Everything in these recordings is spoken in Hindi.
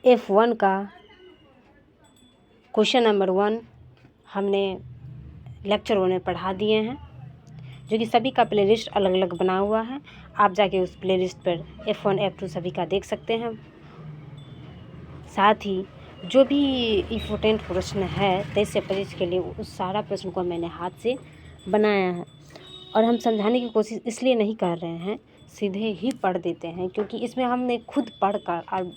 F1 का क्वेश्चन नंबर 1 हमने लेक्चर 1 में पढ़ा दिए हैं, जो कि सभी का प्लेलिस्ट अलग अलग बना हुआ है। आप जाके उस प्लेलिस्ट पर F1 F2 सभी का देख सकते हैं। साथ ही जो भी इम्पोर्टेंट प्रश्न है 23 से 25 के लिए, उस सारा प्रश्न को मैंने हाथ से बनाया है। और हम समझाने की कोशिश इसलिए नहीं कर रहे हैं, सीधे ही पढ़ देते हैं, क्योंकि इसमें हमने खुद पढ़ कर और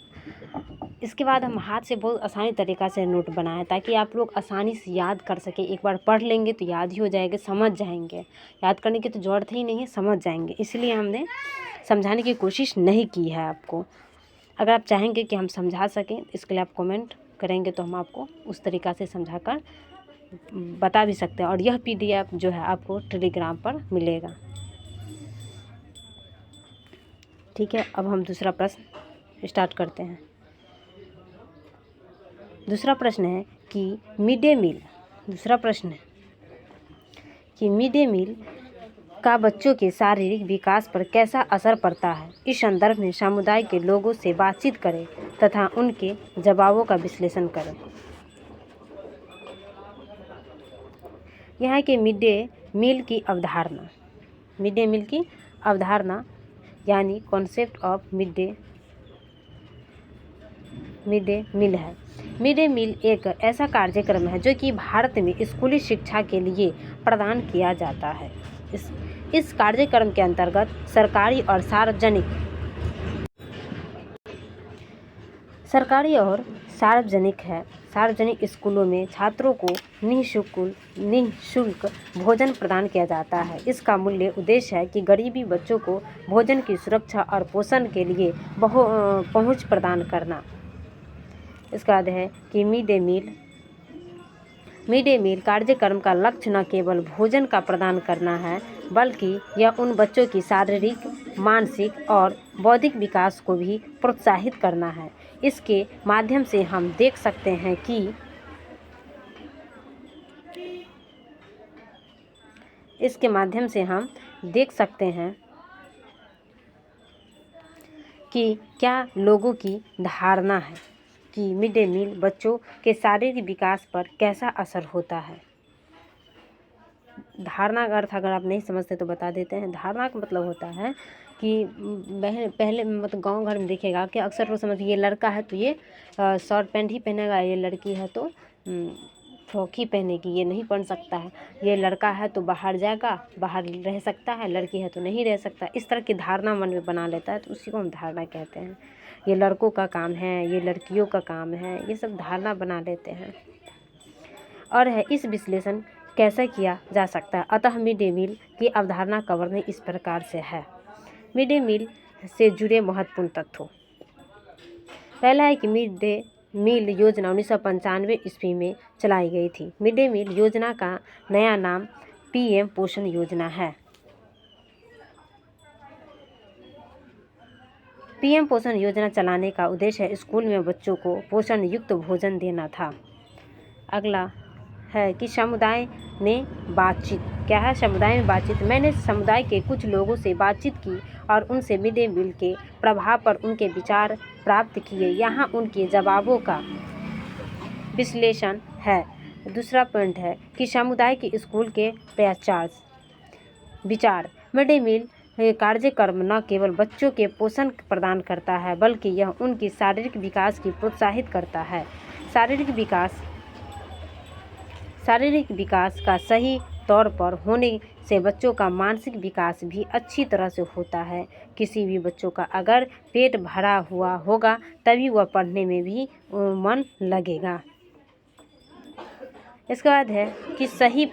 इसके बाद हम हाथ से बहुत आसानी तरीक़ा से नोट बनाए, ताकि आप लोग आसानी से याद कर सकें। एक बार पढ़ लेंगे तो याद ही हो जाएगा, समझ जाएंगे। याद करने की तो ज़रूरत ही नहीं है, समझ जाएंगे। इसलिए हमने समझाने की कोशिश नहीं की है आपको। अगर आप चाहेंगे कि हम समझा सकें, इसके लिए आप कमेंट करेंगे तो हम आपको उस तरीक़ा से समझा कर बता भी सकते हैं। और यह PDF जो है आपको टेलीग्राम पर मिलेगा। ठीक है, अब हम दूसरा प्रश्न स्टार्ट करते हैं। दूसरा प्रश्न है कि मिड डे मील दूसरा प्रश्न है कि मिड डे मील का बच्चों के शारीरिक विकास पर कैसा असर पड़ता है। इस संदर्भ में समुदाय के लोगों से बातचीत करें तथा उनके जवाबों का विश्लेषण करें। यह है कि मिड डे मील की अवधारणा, मिड डे मील की अवधारणा यानी concept of mid day meal है। मिड डे मील एक ऐसा कार्यक्रम है जो कि भारत में स्कूली शिक्षा के लिए प्रदान किया जाता है। इस कार्यक्रम के अंतर्गत सरकारी और सार्वजनिक स्कूलों में छात्रों को निःशुल्क भोजन प्रदान किया जाता है। इसका मूल उद्देश्य है कि गरीबी बच्चों को भोजन की सुरक्षा और पोषण के लिए पहुंच प्रदान करना। इसका बाद है कि मिड डे मील कार्यक्रम का लक्ष्य न केवल भोजन का प्रदान करना है, बल्कि यह उन बच्चों की शारीरिक, मानसिक और बौद्धिक विकास को भी प्रोत्साहित करना है। इसके माध्यम से हम देख सकते हैं कि क्या लोगों की धारणा है कि मिड डे मील बच्चों के शारीरिक विकास पर कैसा असर होता है। धारणा का अर्थ अगर आप नहीं समझते तो बता देते हैं। धारणा का मतलब होता है कि पहले मतलब गांव घर में देखेगा कि अक्सर वो समझ, ये लड़का है तो ये शॉर्ट पैंट ही पहनेगा, ये लड़की है तो फ्रॉक ही पहनेगी, ये नहीं पहन सकता है। ये लड़का है तो बाहर जाएगा, बाहर रह सकता है, लड़की है तो नहीं रह सकता। इस तरह की धारणा मन में बना लेता है, तो उसी को हम धारणा कहते हैं। ये लड़कों का काम है, ये लड़कियों का काम है, ये सब धारणा बना लेते हैं। और है इस विश्लेषण कैसे किया जा सकता है। अतः मिड डे मील की अवधारणा का वर्णन इस प्रकार से है। मिड डे मील से जुड़े महत्वपूर्ण तथ्यों। पहला है कि मिड डे मील योजना 1995 ईस्वी में चलाई गई थी। मिड डे मील योजना का नया नाम PM पोषण योजना है। PM पोषण योजना चलाने का उद्देश्य स्कूल में बच्चों को पोषण युक्त भोजन देना था। अगला है कि समुदाय में बातचीत। क्या है समुदाय में बातचीत? मैंने समुदाय के कुछ लोगों से बातचीत की और उनसे मिड डे मील के प्रभाव पर उनके विचार प्राप्त किए। यहाँ उनके जवाबों का विश्लेषण है। दूसरा पॉइंट है कि समुदाय के स्कूल के विचार। मिड डे मील कार्यक्रम न केवल बच्चों के पोषण प्रदान करता है, बल्कि यह उनकी शारीरिक विकास की प्रोत्साहित करता है। शारीरिक विकास का सही तौर पर होने से बच्चों का मानसिक विकास भी अच्छी तरह से होता है। किसी भी बच्चों का अगर पेट भरा हुआ होगा तभी वह पढ़ने में भी मन लगेगा। इसके बाद है कि सही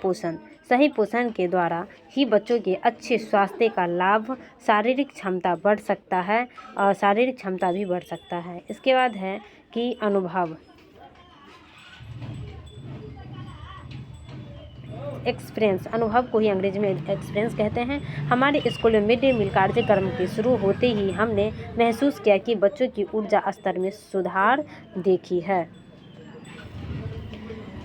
पोषण के द्वारा ही बच्चों के अच्छे स्वास्थ्य का लाभ, शारीरिक क्षमता बढ़ सकता है और शारीरिक क्षमता भी बढ़ सकता है। इसके बाद है कि अनुभव, एक्सपीरियंस। अनुभव को ही अंग्रेजी में एक्सपीरियंस कहते हैं। हमारे स्कूल में मिड डे मील कार्यक्रम के शुरू होते ही हमने महसूस किया कि बच्चों की ऊर्जा स्तर में सुधार देखी है।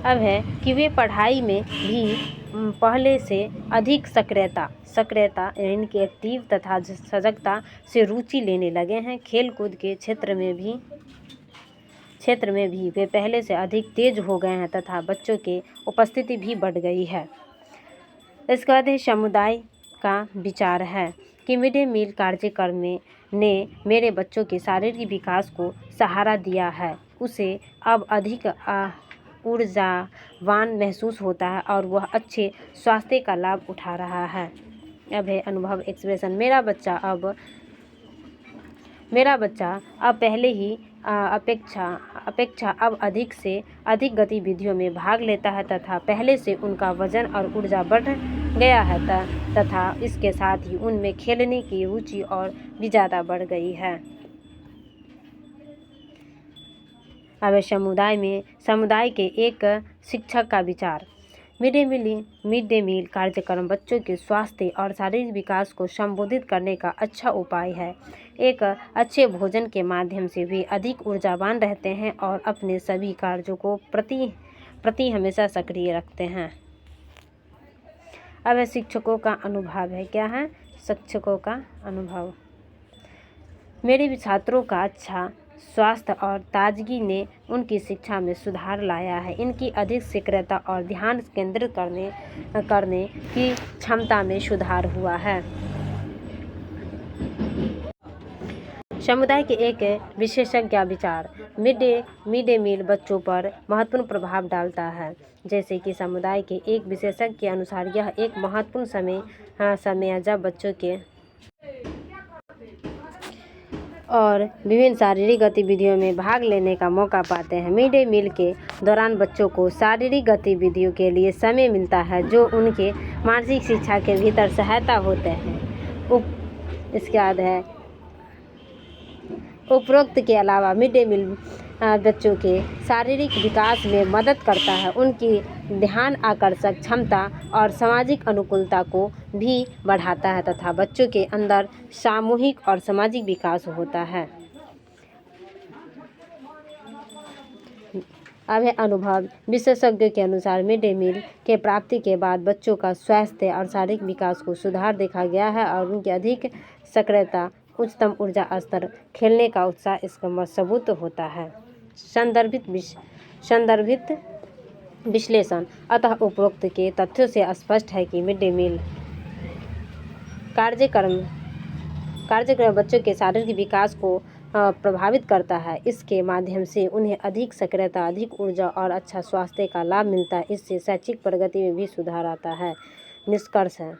अब है कि वे पढ़ाई में भी पहले से अधिक सक्रियता यानी कि एक्टिव तथा सजगता से रुचि लेने लगे हैं। खेल कूद के क्षेत्र में भी क्षेत्र में भी वे पहले से अधिक तेज हो गए हैं तथा बच्चों की उपस्थिति भी बढ़ गई है। इसके बाद समुदाय का विचार है कि मिड डे मील कार्यक्रम ने मेरे बच्चों के शारीरिक विकास को सहारा दिया है। उसे अब अधिक ऊर्जावान महसूस होता है और वह अच्छे स्वास्थ्य का लाभ उठा रहा है। अब है अनुभव एक्सप्रेशन। मेरा बच्चा अब पहले ही अपेक्षा अब अधिक से अधिक गतिविधियों में भाग लेता है तथा पहले से उनका वजन और ऊर्जा बढ़ गया है तथा इसके साथ ही उनमें खेलने की रुचि और भी ज़्यादा बढ़ गई है। अब समुदाय के एक शिक्षक का विचार। मिड डे मील कार्यक्रम बच्चों के स्वास्थ्य और शारीरिक विकास को संबोधित करने का अच्छा उपाय है। एक अच्छे भोजन के माध्यम से वे अधिक ऊर्जावान रहते हैं और अपने सभी कार्यों को प्रति हमेशा सक्रिय रखते हैं। अब शिक्षकों का अनुभव है। क्या है? शिक्षकों का अनुभव। मेरे भी छात्रों का अच्छा स्वास्थ्य और ताजगी ने उनकी शिक्षा में सुधार लाया है। इनकी अधिक सक्रियता और ध्यान केंद्रित करने की क्षमता में सुधार हुआ है। समुदाय के एक विशेषज्ञ विचार। मिड डे मील बच्चों पर महत्वपूर्ण प्रभाव डालता है। जैसे कि समुदाय के एक विशेषज्ञ के अनुसार यह एक महत्वपूर्ण समय है जब बच्चों के और विभिन्न शारीरिक गतिविधियों में भाग लेने का मौका पाते हैं। मिड डे मील के दौरान बच्चों को शारीरिक गतिविधियों के लिए समय मिलता है जो उनके मानसिक शिक्षा के भीतर सहायता होते हैं। इसके बाद है उपरोक्त के अलावा मिड डे मील बच्चों के शारीरिक विकास में मदद करता है। उनकी ध्यान आकर्षक क्षमता और सामाजिक अनुकूलता को भी बढ़ाता है तथा बच्चों के अंदर सामूहिक और सामाजिक विकास होता है। अब है अनुभव। विशेषज्ञों के अनुसार मिड डे मील के प्राप्ति के बाद बच्चों का स्वास्थ्य और शारीरिक विकास को सुधार देखा गया है और उनकी अधिक सक्रियता, उच्चतम ऊर्जा स्तर, खेलने का उत्साह इसका सबूत होता है। संदर्भित विश्लेषण। अतः उपरोक्त के तथ्यों से स्पष्ट है कि मिड डे मील कार्यक्रम बच्चों के शारीरिक विकास को प्रभावित करता है। इसके माध्यम से उन्हें अधिक सक्रियता, अधिक ऊर्जा और अच्छा स्वास्थ्य का लाभ मिलता है। इससे शैक्षिक प्रगति में भी सुधार आता है। निष्कर्ष है।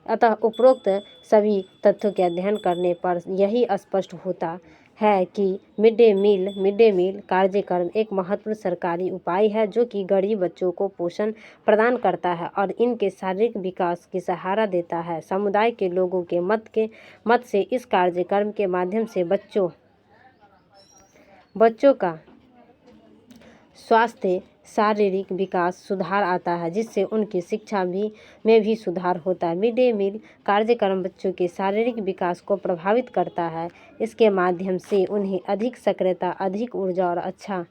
अतः उपरोक्त सभी तथ्यों के अध्ययन करने पर यही स्पष्ट होता है कि मिड डे मील कार्यक्रम एक महत्वपूर्ण सरकारी उपाय है जो कि गरीब बच्चों को पोषण प्रदान करता है और इनके शारीरिक विकास की सहारा देता है। समुदाय के लोगों के मत से इस कार्यक्रम के माध्यम से बच्चों का स्वास्थ्य, शारीरिक विकास सुधार आता है जिससे उनकी शिक्षा में भी सुधार होता है। मिड डे मील कार्यक्रम बच्चों के शारीरिक विकास को प्रभावित करता है। इसके माध्यम से उन्हें अधिक सक्रियता, अधिक ऊर्जा और अच्छा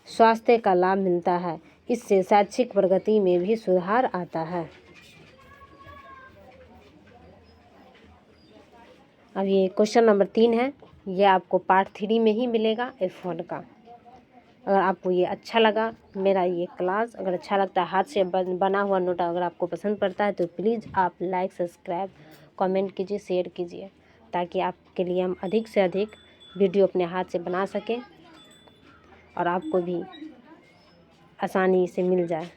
स्वास्थ्य का लाभ मिलता है। इससे शैक्षिक प्रगति में भी सुधार आता है। अब ये क्वेश्चन नंबर 3 है। ये आपको पार्ट 3 में ही मिलेगा F1 का। अगर आपको ये अच्छा लगा मेरा ये क्लास, अगर अच्छा लगता है, हाथ से बना हुआ नोट अगर आपको पसंद पड़ता है तो प्लीज़ आप लाइक, सब्सक्राइब, कमेंट कीजिए, शेयर कीजिए ताकि आपके लिए हम अधिक से अधिक वीडियो अपने हाथ से बना सकें और आपको भी आसानी से मिल जाए।